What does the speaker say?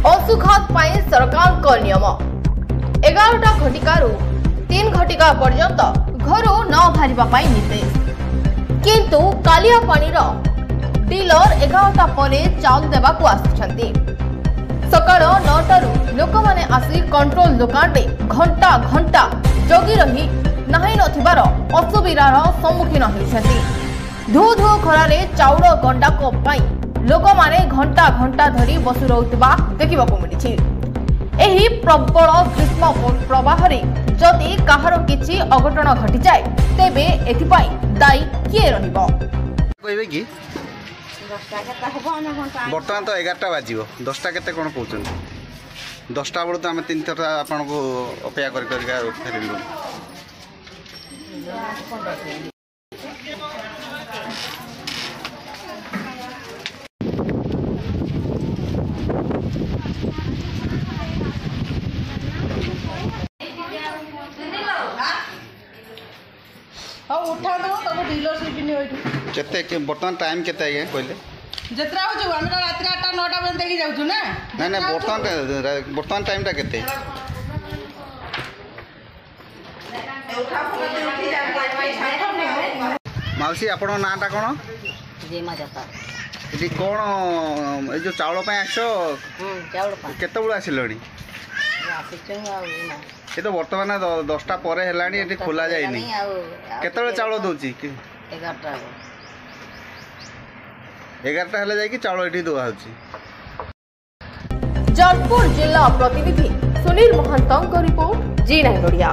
अंशुघात पाई सरकार को नियम 11टा घटिकारु 3 घटिका पर्यंत घर न बाहर निर्देश किंतु कालिया पानीर डीलर 11टा पर चाउल देवाक आसुछंती। सकाळ 9टारू लोक माने आसी कंट्रोल दुकान में घंटा घंटा जगी रही नाही नथिबार असुविधार सम्मुखीन होइछंती। धू धू खरारे चाउल गंडाक पाई लोक माने घंटा घंटा धरी बसु रहुतबा देखिबाकू मिलिछि। एही प्रबल ग्रीष्म प्रवाह रे जदि काहार किछि अघटन घटी जाए तेबे एथिपाई दायी किए रहिबो कहबे कि 10टा केते हबो ना घंटा बर्तमान तो 11टा बाजिबो 10टा केते कोन कहउछन 10टा बेलू तो आम 3 थर आपन को अपेक्षा कर फेरिलु। उठा दो तब डीलरशिप नहीं होइतु केते के बर्तमान टाइम केते आगे कहले जत्रा हो जो हमरा रात्रि 8टा 9टा बजे देखि जाउ छु ना ना ना बर्तमान टाइम टा केते माउसी आपण नाटा कोन जेमा जाता एटी कोन ए जो चावल पय आछो चावल पा केते बुला आसिलणी आसिचो आ ना ये तो बर्तमान 10टा पर हेलानी एटी खोला जायनी केतले चावल दोची 11टा 11टा हेले जाय कि चावल एटी दोआ होची। जयपुर जिला प्रतिनिधि सुनील महांतों रिपोर्ट जी9 ओडिया।